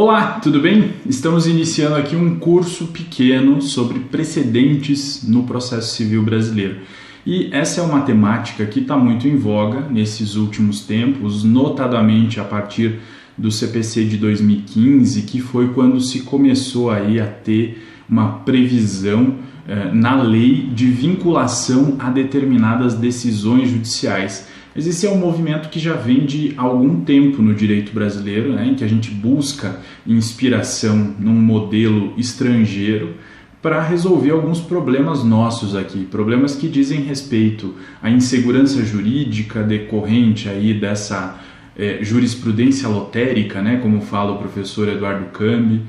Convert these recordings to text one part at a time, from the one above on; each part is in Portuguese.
Olá, tudo bem? Estamos iniciando aqui um curso pequeno sobre precedentes no processo civil brasileiro. E essa é uma temática que está muito em voga nesses últimos tempos, notadamente a partir do CPC de 2015, que foi quando se começou aí a ter uma previsão na lei de vinculação a determinadas decisões judiciais. Mas esse é um movimento que já vem de algum tempo no direito brasileiro, em que a gente busca inspiração num modelo estrangeiro para resolver alguns problemas nossos aqui, problemas que dizem respeito à insegurança jurídica decorrente aí dessa jurisprudência lotérica, como fala o professor Eduardo Cambi,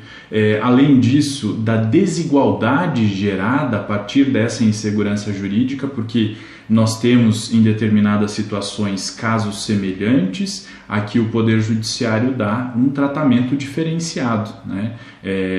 além disso, da desigualdade gerada a partir dessa insegurança jurídica, porque nós temos em determinadas situações casos semelhantes, aqui o Poder Judiciário dá um tratamento diferenciado,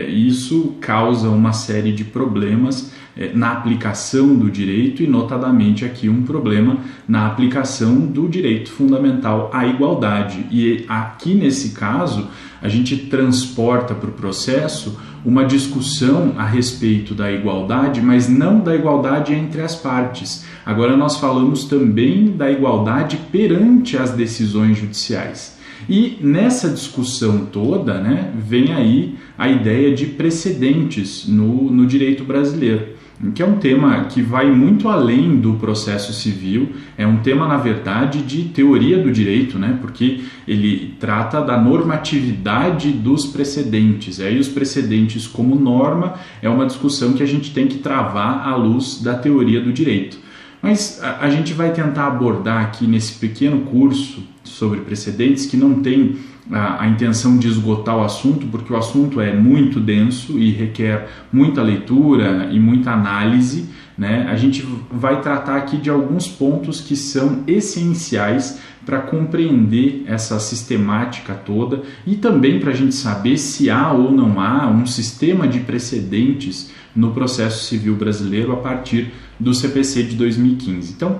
isso causa uma série de problemas na aplicação do direito e notadamente aqui um problema na aplicação do direito fundamental à igualdade. E aqui nesse caso a gente transporta para o processo uma discussão a respeito da igualdade, mas não da igualdade entre as partes. Agora nós falamos também da igualdade perante as decisões judiciais. E nessa discussão toda, vem aí a ideia de precedentes no direito brasileiro, que é um tema que vai muito além do processo civil, é um tema, na verdade, de teoria do direito, porque ele trata da normatividade dos precedentes. Aí os precedentes como norma é uma discussão que a gente tem que travar à luz da teoria do direito. Mas a gente vai tentar abordar aqui nesse pequeno curso sobre precedentes, que não tem a intenção de esgotar o assunto, porque o assunto é muito denso e requer muita leitura e muita análise, A gente vai tratar aqui de alguns pontos que são essenciais para compreender essa sistemática toda e também para a gente saber se há ou não há um sistema de precedentes no processo civil brasileiro a partir do CPC de 2015. Então,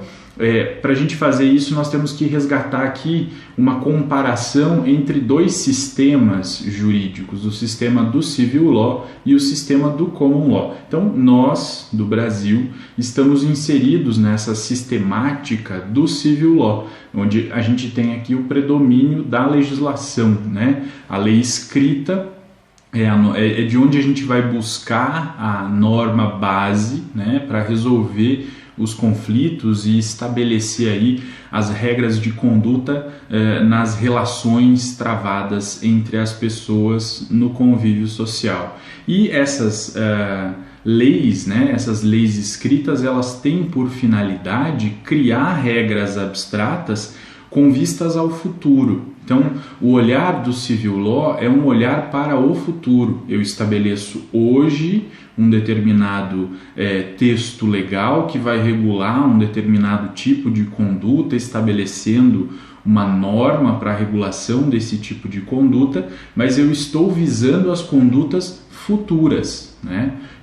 para a gente fazer isso, nós temos que resgatar aqui uma comparação entre dois sistemas jurídicos, o sistema do Civil Law e o sistema do Common Law. Então, nós, do Brasil, estamos inseridos nessa sistemática do Civil Law, onde a gente tem aqui o predomínio da legislação, A lei escrita é de onde a gente vai buscar a norma base, para resolver os conflitos e estabelecer aí as regras de conduta nas relações travadas entre as pessoas no convívio social. E essas leis, essas leis escritas, elas têm por finalidade criar regras abstratas com vistas ao futuro. Então, o olhar do Civil Law é um olhar para o futuro. Eu estabeleço hoje um determinado texto legal que vai regular um determinado tipo de conduta, estabelecendo uma norma para a regulação desse tipo de conduta, mas eu estou visando as condutas futuras,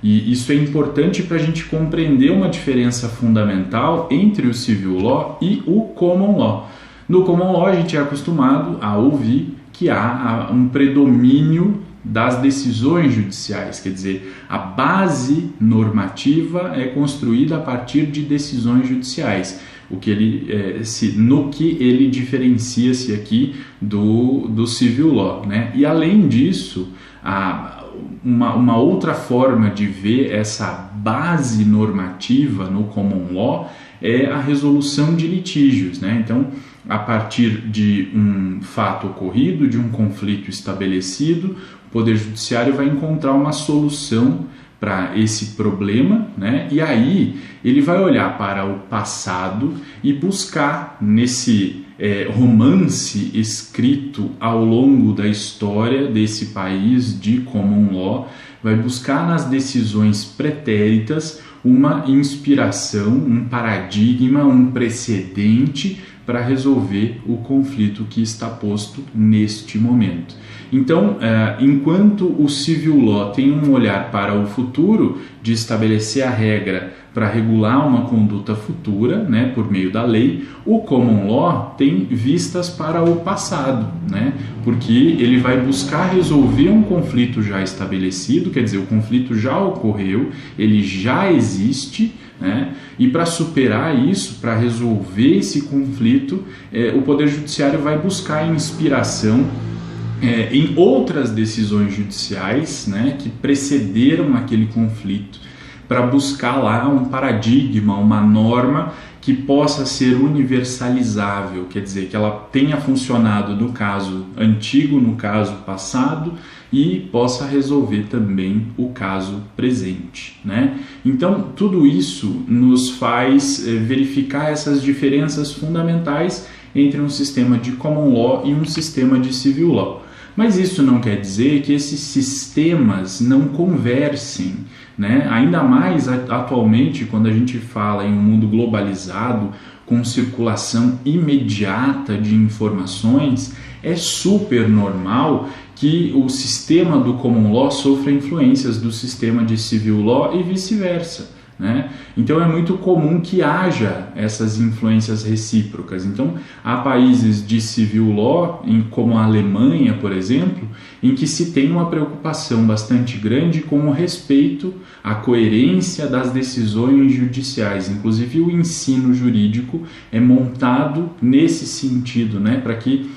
E isso é importante para a gente compreender uma diferença fundamental entre o Civil Law e o Common Law. No Common Law, a gente é acostumado a ouvir que há um predomínio das decisões judiciais, quer dizer, a base normativa é construída a partir de decisões judiciais, no que ele diferencia-se aqui do Civil Law, E além disso, uma outra forma de ver essa base normativa no Common Law é a resolução de litígios, Então, a partir de um fato ocorrido, de um conflito estabelecido, o Poder Judiciário vai encontrar uma solução para esse problema, E aí ele vai olhar para o passado e buscar nesse romance escrito ao longo da história desse país de Common Law, vai buscar nas decisões pretéritas uma inspiração, um paradigma, um precedente para resolver o conflito que está posto neste momento. Então, enquanto o Civil Law tem um olhar para o futuro, de estabelecer a regra para regular uma conduta futura, por meio da lei, o Common Law tem vistas para o passado, porque ele vai buscar resolver um conflito já estabelecido, quer dizer, o conflito já ocorreu, ele já existe, né? E para superar isso, para resolver esse conflito, o Poder Judiciário vai buscar inspiração em outras decisões judiciais, né, que precederam aquele conflito, para buscar lá um paradigma, uma norma que possa ser universalizável, quer dizer, que ela tenha funcionado no caso antigo, no caso passado, e possa resolver também o caso presente, né? Então, tudo isso nos faz verificar essas diferenças fundamentais entre um sistema de common law e um sistema de civil law. Mas isso não quer dizer que esses sistemas não conversem, né? Ainda mais atualmente, quando a gente fala em um mundo globalizado, com circulação imediata de informações, é super normal que o sistema do common law sofra influências do sistema de civil law e vice-versa, né? Então é muito comum que haja essas influências recíprocas. Então há países de civil law, como a Alemanha, por exemplo, em que se tem uma preocupação bastante grande com o respeito à coerência das decisões judiciais. Inclusive o ensino jurídico é montado nesse sentido, né, para que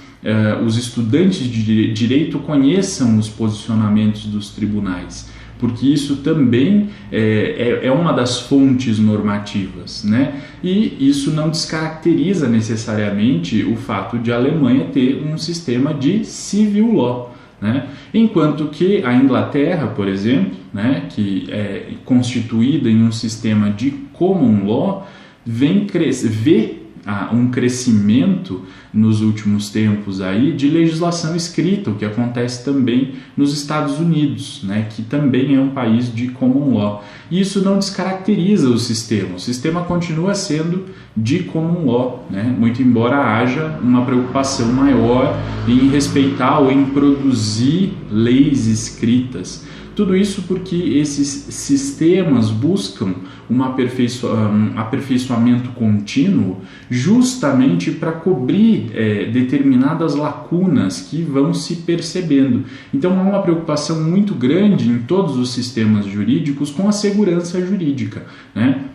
os estudantes de direito conheçam os posicionamentos dos tribunais, porque isso também é uma das fontes normativas, né? E isso não descaracteriza necessariamente o fato de a Alemanha ter um sistema de civil law, né? Enquanto que a Inglaterra, por exemplo, né, que é constituída em um sistema de common law, vê um crescimento nos últimos tempos aí de legislação escrita, o que acontece também nos Estados Unidos, né, que também é um país de common law. E isso não descaracteriza o sistema continua sendo de common law, né, muito embora haja uma preocupação maior em respeitar ou em produzir leis escritas. Tudo isso porque esses sistemas buscam um aperfeiçoamento contínuo justamente para cobrir determinadas lacunas que vão se percebendo. Então há uma preocupação muito grande em todos os sistemas jurídicos com a segurança jurídica, né?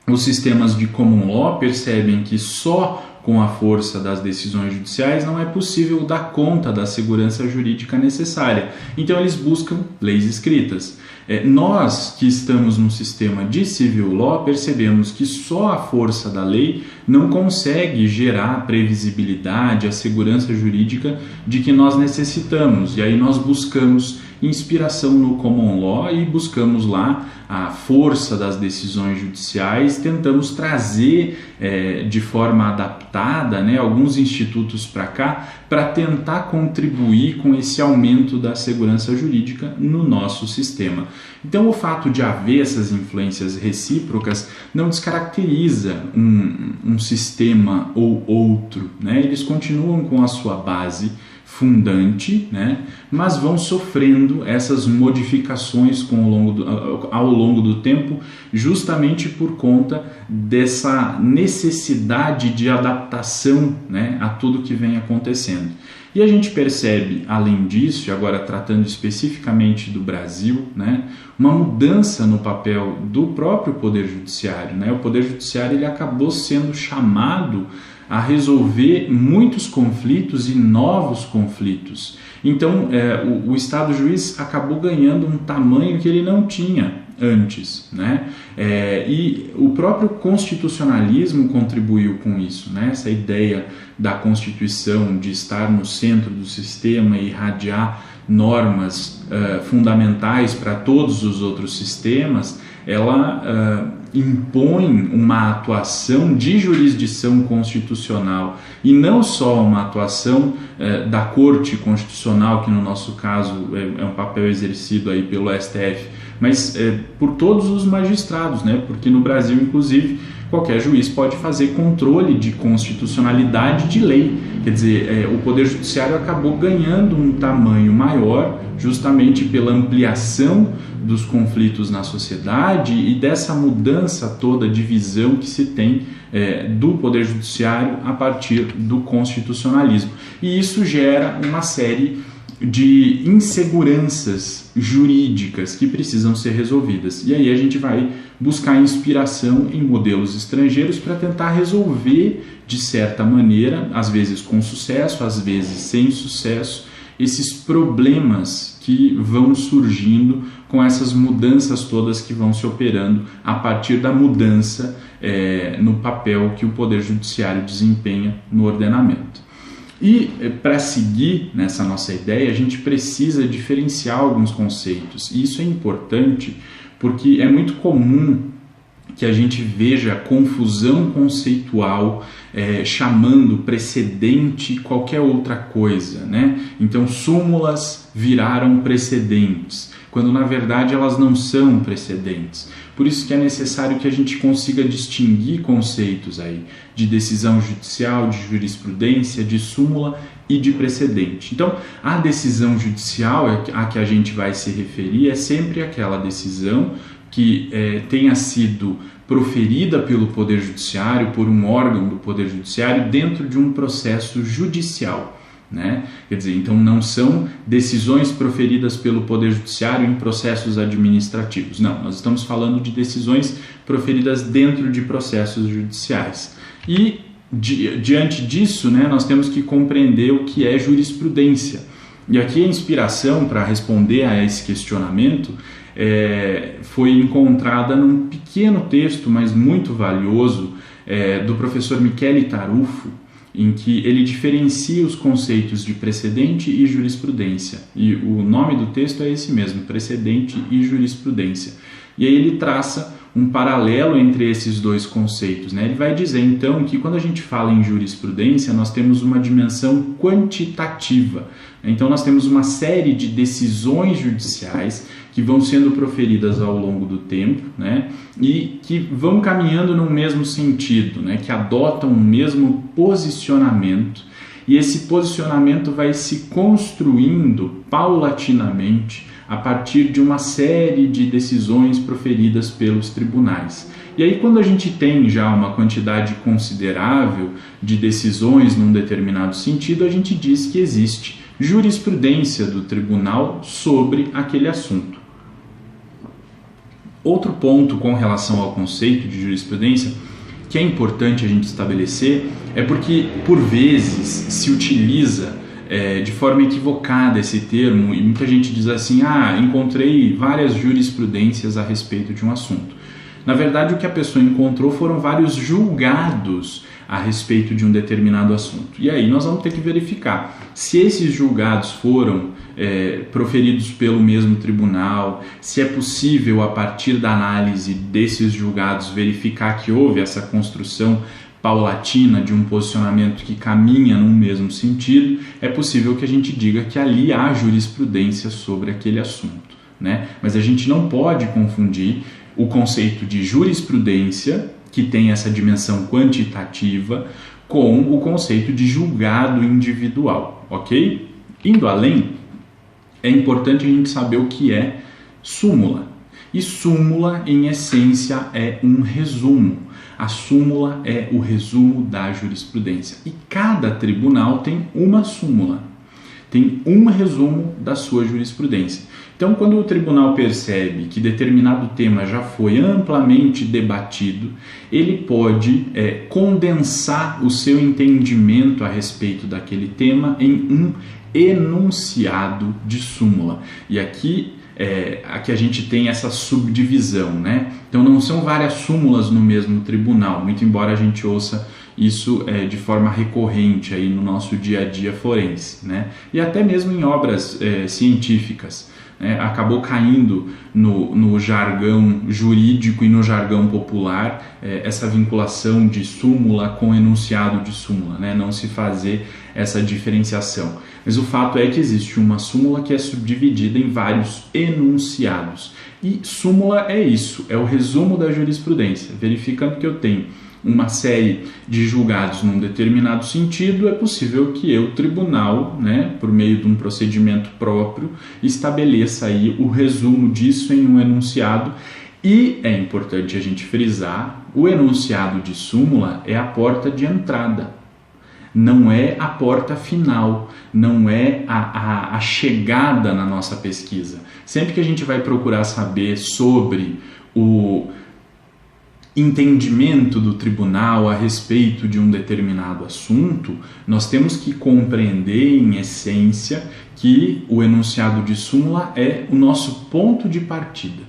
Os sistemas de common law percebem que só com a força das decisões judiciais não é possível dar conta da segurança jurídica necessária. Então eles buscam leis escritas. Nós que estamos num sistema de civil law percebemos que só a força da lei não consegue gerar a previsibilidade, a segurança jurídica de que nós necessitamos. E aí nós buscamos inspiração no common law e buscamos lá a força das decisões judiciais, tentamos trazer de forma adaptada, né, alguns institutos para cá, para tentar contribuir com esse aumento da segurança jurídica no nosso sistema. Então o fato de haver essas influências recíprocas não descaracteriza um sistema ou outro, né? Eles continuam com a sua base fundante, né? Mas vão sofrendo essas modificações ao longo do tempo, justamente por conta dessa necessidade de adaptação, né, a tudo que vem acontecendo. E a gente percebe, além disso, e agora tratando especificamente do Brasil, né, uma mudança no papel do próprio Poder Judiciário, né? O Poder Judiciário ele acabou sendo chamado a resolver muitos conflitos e novos conflitos. Então, o Estado juiz acabou ganhando um tamanho que ele não tinha antes, né? E o próprio constitucionalismo contribuiu com isso, né? Essa ideia da Constituição de estar no centro do sistema e irradiar normas fundamentais para todos os outros sistemas, ela impõe uma atuação de jurisdição constitucional e não só uma atuação da Corte Constitucional, que no nosso caso é um papel exercido aí pelo STF, mas por todos os magistrados, né? Porque no Brasil, inclusive, qualquer juiz pode fazer controle de constitucionalidade de lei. Quer dizer, o Poder Judiciário acabou ganhando um tamanho maior justamente pela ampliação dos conflitos na sociedade e dessa mudança toda de visão que se tem do Poder Judiciário a partir do constitucionalismo. E isso gera uma série de inseguranças jurídicas que precisam ser resolvidas. E aí a gente vai buscar inspiração em modelos estrangeiros para tentar resolver, de certa maneira, às vezes com sucesso, às vezes sem sucesso, esses problemas que vão surgindo com essas mudanças todas que vão se operando a partir da mudança no papel que o Poder Judiciário desempenha no ordenamento. E para seguir nessa nossa ideia, a gente precisa diferenciar alguns conceitos. E isso é importante porque é muito comum que a gente veja confusão conceitual chamando precedente qualquer outra coisa, né? Então, súmulas viraram precedentes, quando na verdade elas não são precedentes. Por isso que é necessário que a gente consiga distinguir conceitos aí de decisão judicial, de jurisprudência, de súmula e de precedente. Então, a decisão judicial a que a gente vai se referir é sempre aquela decisão que tenha sido proferida pelo Poder Judiciário, por um órgão do Poder Judiciário, dentro de um processo judicial. Né? Quer dizer, então não são decisões proferidas pelo Poder Judiciário em processos administrativos. Não, nós estamos falando de decisões proferidas dentro de processos judiciais. E diante disso, né, nós temos que compreender o que é jurisprudência. E aqui a inspiração para responder a esse questionamento foi encontrada num pequeno texto, mas muito valioso, do professor Michele Tarufo, em que ele diferencia os conceitos de precedente e jurisprudência. E o nome do texto é esse mesmo, precedente e jurisprudência. E aí ele traça um paralelo entre esses dois conceitos, né? Ele vai dizer então que quando a gente fala em jurisprudência, nós temos uma dimensão quantitativa. Então nós temos uma série de decisões judiciais que vão sendo proferidas ao longo do tempo, né? E que vão caminhando no mesmo sentido, né? Que adotam o mesmo posicionamento, e esse posicionamento vai se construindo paulatinamente a partir de uma série de decisões proferidas pelos tribunais. E aí, quando a gente tem já uma quantidade considerável de decisões num determinado sentido, a gente diz que existe jurisprudência do tribunal sobre aquele assunto. Outro ponto com relação ao conceito de jurisprudência que é importante a gente estabelecer é porque, por vezes, se utiliza de forma equivocada esse termo e muita gente diz assim, encontrei várias jurisprudências a respeito de um assunto. Na verdade, o que a pessoa encontrou foram vários julgados a respeito de um determinado assunto. E aí nós vamos ter que verificar se esses julgados foram proferidos pelo mesmo tribunal, se é possível, a partir da análise desses julgados, verificar que houve essa construção paulatina de um posicionamento que caminha num mesmo sentido. É possível que a gente diga que ali há jurisprudência sobre aquele assunto, né? Mas a gente não pode confundir o conceito de jurisprudência, que tem essa dimensão quantitativa, com o conceito de julgado individual, ok? Indo além, é importante a gente saber o que é súmula. E súmula, em essência, é um resumo. A súmula é o resumo da jurisprudência. E cada tribunal tem uma súmula, tem um resumo da sua jurisprudência. Então, quando o tribunal percebe que determinado tema já foi amplamente debatido, ele pode condensar o seu entendimento a respeito daquele tema em um enunciado de súmula. E aqui a gente tem essa subdivisão, né? Então não são várias súmulas no mesmo tribunal, muito embora a gente ouça isso de forma recorrente aí no nosso dia a dia forense, né? E até mesmo em obras científicas. Acabou caindo no jargão jurídico e no jargão popular essa vinculação de súmula com enunciado de súmula, né? Não se fazer essa diferenciação. Mas o fato é que existe uma súmula que é subdividida em vários enunciados. E súmula é isso, é o resumo da jurisprudência, verificando que eu tenho uma série de julgados num determinado sentido, é possível que o tribunal, né, por meio de um procedimento próprio, estabeleça aí o resumo disso em um enunciado. E é importante a gente frisar, o enunciado de súmula é a porta de entrada, não é a porta final, não é a chegada na nossa pesquisa. Sempre que a gente vai procurar saber sobre o entendimento do tribunal a respeito de um determinado assunto, nós temos que compreender, em essência, que o enunciado de súmula é o nosso ponto de partida.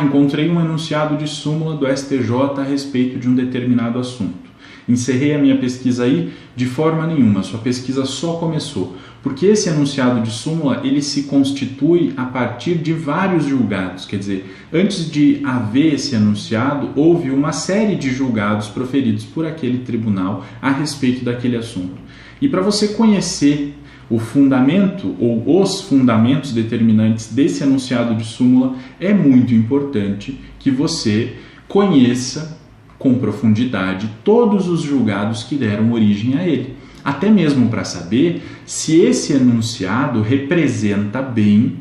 Encontrei um enunciado de súmula do STJ a respeito de um determinado assunto. Encerrei a minha pesquisa aí? De forma nenhuma, sua pesquisa só começou. Porque esse enunciado de súmula, ele se constitui a partir de vários julgados. Quer dizer, antes de haver esse enunciado, houve uma série de julgados proferidos por aquele tribunal a respeito daquele assunto. E para você conhecer o fundamento ou os fundamentos determinantes desse enunciado de súmula, é muito importante que você conheça com profundidade todos os julgados que deram origem a ele, até mesmo para saber se esse enunciado representa bem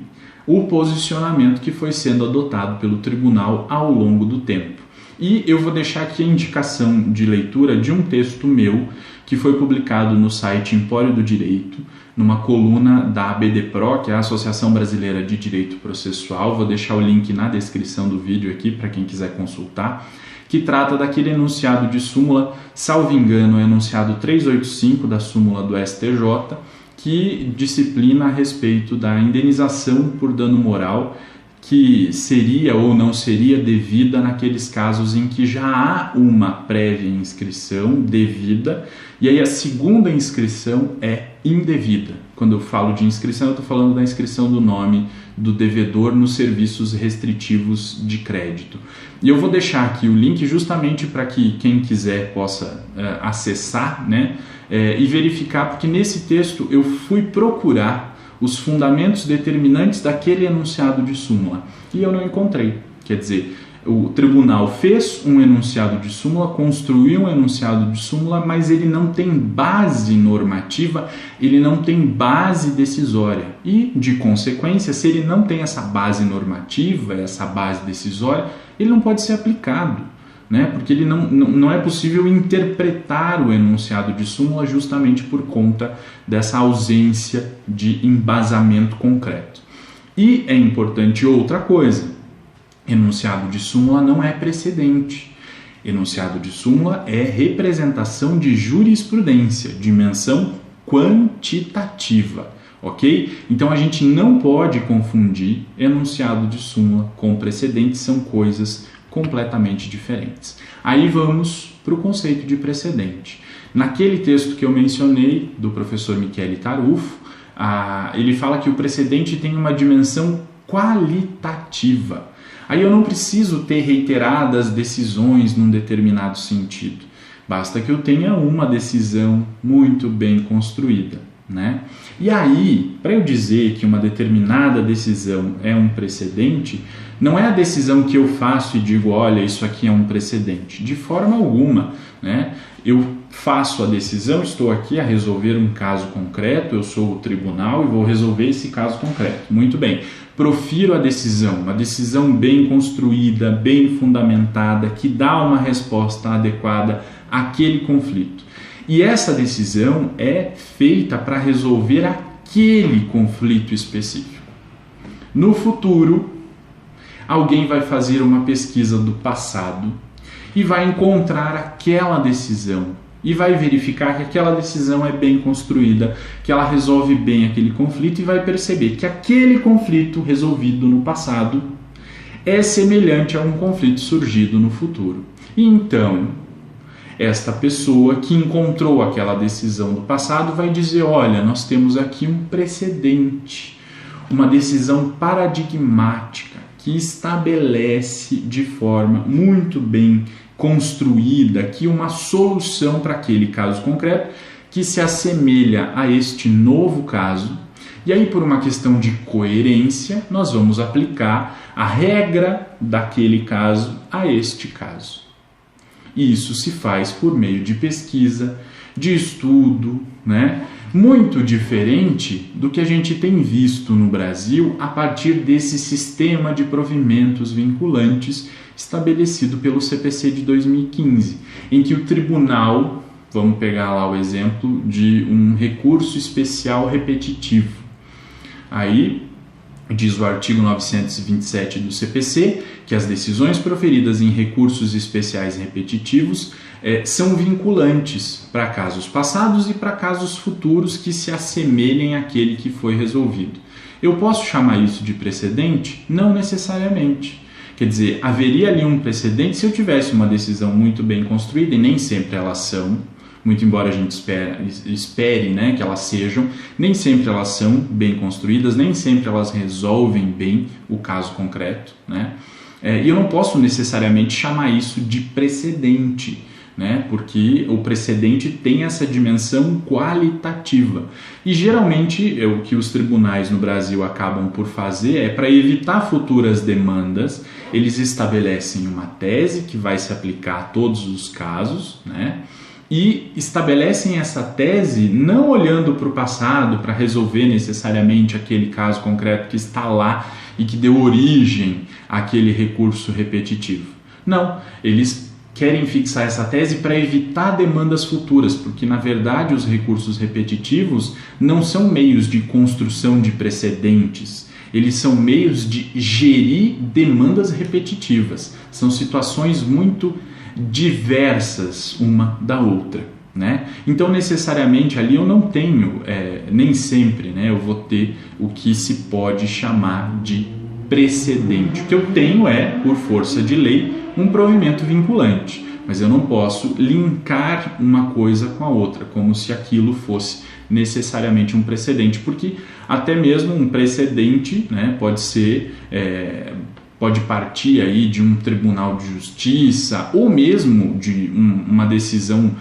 o posicionamento que foi sendo adotado pelo tribunal ao longo do tempo. E eu vou deixar aqui a indicação de leitura de um texto meu que foi publicado no site Empório do Direito, numa coluna da ABDPRO, que é a Associação Brasileira de Direito Processual. Vou deixar o link na descrição do vídeo aqui para quem quiser consultar, que trata daquele enunciado de súmula, salvo engano, o enunciado 385 da súmula do STJ, que disciplina a respeito da indenização por dano moral que seria ou não seria devida naqueles casos em que já há uma prévia inscrição devida e aí a segunda inscrição é indevida. Quando eu falo de inscrição, eu estou falando da inscrição do nome do devedor nos serviços restritivos de crédito. E eu vou deixar aqui o link justamente para que quem quiser possa acessar, né, e verificar, porque nesse texto eu fui procurar os fundamentos determinantes daquele enunciado de súmula e eu não encontrei. Quer dizer, o tribunal fez um enunciado de súmula, construiu um enunciado de súmula, mas ele não tem base normativa, ele não tem base decisória. E, de consequência, se ele não tem essa base normativa, essa base decisória, ele não pode ser aplicado, né? Porque ele não é possível interpretar o enunciado de súmula justamente por conta dessa ausência de embasamento concreto. E é importante outra coisa. Enunciado de súmula não é precedente. Enunciado de súmula é representação de jurisprudência, dimensão quantitativa, ok? Então a gente não pode confundir enunciado de súmula com precedente, são coisas completamente diferentes. Aí vamos para o conceito de precedente. Naquele texto que eu mencionei, do professor Michele Tarufo, ele fala que o precedente tem uma dimensão qualitativa. Aí eu não preciso ter reiteradas decisões num determinado sentido. Basta que eu tenha uma decisão muito bem construída, né? E aí, para eu dizer que uma determinada decisão é um precedente, não é a decisão que eu faço e digo, olha, isso aqui é um precedente. De forma alguma, né? Eu faço a decisão, estou aqui a resolver um caso concreto, eu sou o tribunal e vou resolver esse caso concreto. Muito bem. Profiro a decisão, uma decisão bem construída, bem fundamentada, que dá uma resposta adequada àquele conflito. E essa decisão é feita para resolver aquele conflito específico. No futuro, alguém vai fazer uma pesquisa do passado e vai encontrar aquela decisão e vai verificar que aquela decisão é bem construída, que ela resolve bem aquele conflito e vai perceber que aquele conflito resolvido no passado é semelhante a um conflito surgido no futuro. E então, esta pessoa que encontrou aquela decisão do passado vai dizer, olha, nós temos aqui um precedente, uma decisão paradigmática que estabelece de forma muito bem construída aqui uma solução para aquele caso concreto que se assemelha a este novo caso. E aí, por uma questão de coerência, nós vamos aplicar a regra daquele caso a este caso. E isso se faz por meio de pesquisa, de estudo, né? Muito diferente do que a gente tem visto no Brasil a partir desse sistema de provimentos vinculantes estabelecido pelo CPC de 2015, em que o tribunal, vamos pegar lá o exemplo de um recurso especial repetitivo. Aí diz o artigo 927 do CPC que as decisões proferidas em recursos especiais repetitivos são vinculantes para casos passados e para casos futuros que se assemelhem àquele que foi resolvido. Eu posso chamar isso de precedente? Não necessariamente. Quer dizer, haveria ali um precedente se eu tivesse uma decisão muito bem construída, e nem sempre elas são, muito embora a gente espere, né, que elas sejam, nem sempre elas são bem construídas, nem sempre elas resolvem bem o caso concreto, né? E eu não posso necessariamente chamar isso de precedente, né? Porque o precedente tem essa dimensão qualitativa. E geralmente o que os tribunais no Brasil acabam por fazer é, para evitar futuras demandas, eles estabelecem uma tese que vai se aplicar a todos os casos, né? E estabelecem essa tese não olhando para o passado para resolver necessariamente aquele caso concreto que está lá e que deu origem àquele recurso repetitivo. Não, eles querem fixar essa tese para evitar demandas futuras, porque na verdade os recursos repetitivos não são meios de construção de precedentes, eles são meios de gerir demandas repetitivas. São situações muito diversas uma da outra, né? Então necessariamente ali eu não tenho, nem sempre, né, eu vou ter o que se pode chamar de precedente. O que eu tenho é, por força de lei, um provimento vinculante, mas eu não posso linkar uma coisa com a outra, como se aquilo fosse necessariamente um precedente, porque até mesmo um precedente, né, pode partir aí de um tribunal de justiça ou mesmo de uma decisão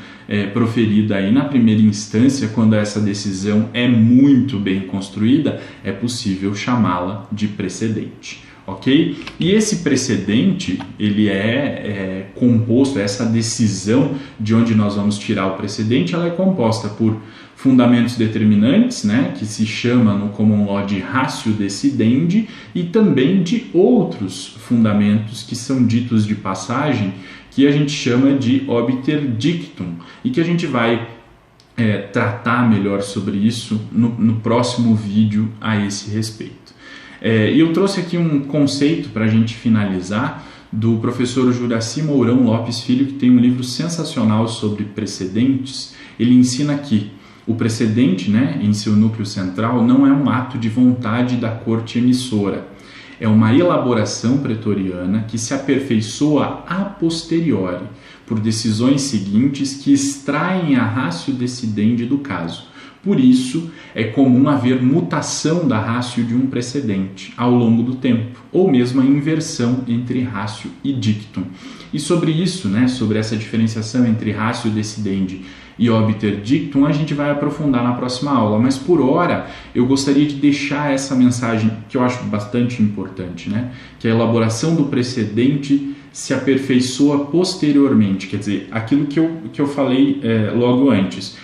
proferida aí na primeira instância. Quando essa decisão é muito bem construída, é possível chamá-la de precedente, ok? E esse precedente, ele é composto, essa decisão de onde nós vamos tirar o precedente, ela é composta por fundamentos determinantes, né, que se chama no common law de ratio decidendi, e também de outros fundamentos que são ditos de passagem, que a gente chama de obiter dictum, e que a gente vai tratar melhor sobre isso no próximo vídeo a esse respeito. E eu trouxe aqui um conceito para a gente finalizar, do professor Juraci Mourão Lopes Filho, que tem um livro sensacional sobre precedentes. Ele ensina aqui: o precedente, né, em seu núcleo central, não é um ato de vontade da corte emissora. É uma elaboração pretoriana que se aperfeiçoa a posteriori, por decisões seguintes que extraem a ratio decidendi do caso. Por isso, é comum haver mutação da ratio de um precedente ao longo do tempo, ou mesmo a inversão entre ratio e dictum. E sobre isso, né, sobre essa diferenciação entre ratio decidendi e obiter dictum, a gente vai aprofundar na próxima aula, mas por hora eu gostaria de deixar essa mensagem que eu acho bastante importante, né? Que a elaboração do precedente se aperfeiçoa posteriormente, quer dizer, aquilo que eu falei logo antes.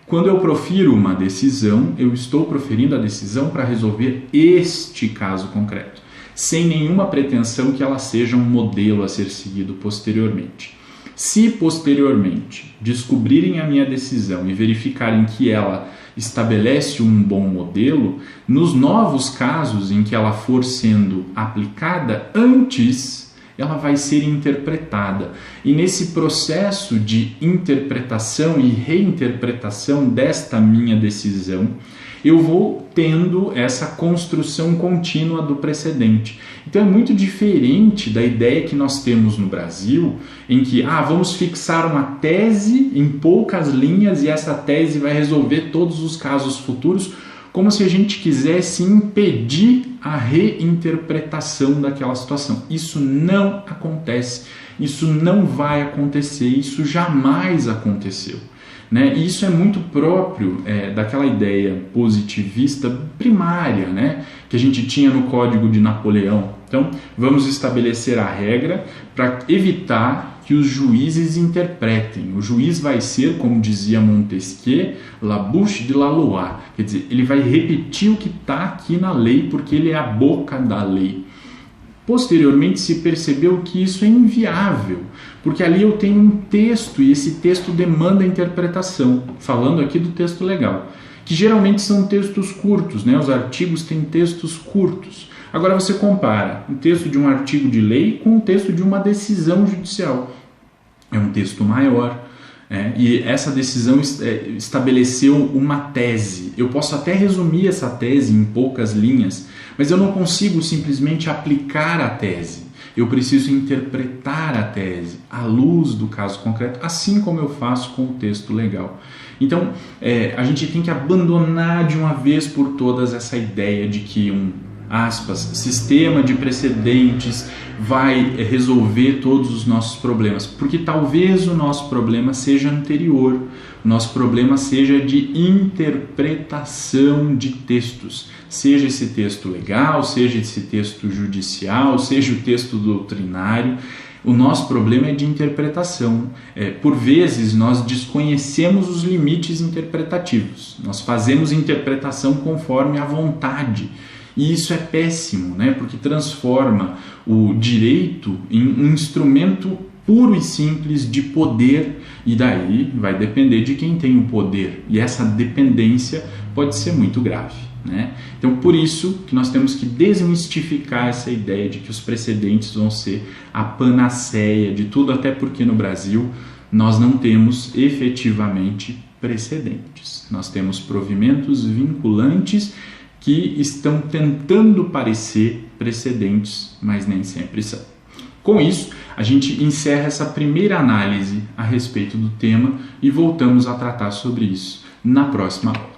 Quando eu profiro uma decisão, eu estou proferindo a decisão para resolver este caso concreto, sem nenhuma pretensão que ela seja um modelo a ser seguido posteriormente. Se posteriormente descobrirem a minha decisão e verificarem que ela estabelece um bom modelo, nos novos casos em que ela for sendo aplicada, antes ela vai ser interpretada. E nesse processo de interpretação e reinterpretação desta minha decisão, eu vou tendo essa construção contínua do precedente. Então é muito diferente da ideia que nós temos no Brasil, em que vamos fixar uma tese em poucas linhas e essa tese vai resolver todos os casos futuros, como se a gente quisesse impedir a reinterpretação daquela situação. Isso não acontece, isso não vai acontecer, isso jamais aconteceu, né? E isso é muito próprio daquela ideia positivista primária, né, que a gente tinha no Código de Napoleão. Então, vamos estabelecer a regra para evitar que os juízes interpretem. O juiz vai ser, como dizia Montesquieu, la bouche de la loi, quer dizer, ele vai repetir o que está aqui na lei porque ele é a boca da lei. Posteriormente se percebeu que isso é inviável, porque ali eu tenho um texto e esse texto demanda interpretação, falando aqui do texto legal, que geralmente são textos curtos, né? Os artigos têm textos curtos. Agora você compara o texto de um artigo de lei com o texto de uma decisão judicial. É um texto maior, e essa decisão estabeleceu uma tese. Eu posso até resumir essa tese em poucas linhas, mas eu não consigo simplesmente aplicar a tese. Eu preciso interpretar a tese à luz do caso concreto, assim como eu faço com o texto legal. Então, a gente tem que abandonar de uma vez por todas essa ideia de que sistema de precedentes vai resolver todos os nossos problemas, porque talvez o nosso problema seja anterior, o nosso problema seja de interpretação de textos, seja esse texto legal, seja esse texto judicial, seja o texto doutrinário. O nosso problema é de interpretação. Por vezes nós desconhecemos os limites interpretativos, nós fazemos interpretação conforme a vontade. E isso é péssimo, né? Porque transforma o direito em um instrumento puro e simples de poder, e daí vai depender de quem tem o poder. E essa dependência pode ser muito grave, né? Então, por isso que nós temos que desmistificar essa ideia de que os precedentes vão ser a panaceia de tudo, até porque no Brasil nós não temos efetivamente precedentes. Nós temos provimentos vinculantes que estão tentando parecer precedentes, mas nem sempre são. Com isso, a gente encerra essa primeira análise a respeito do tema e voltamos a tratar sobre isso na próxima aula.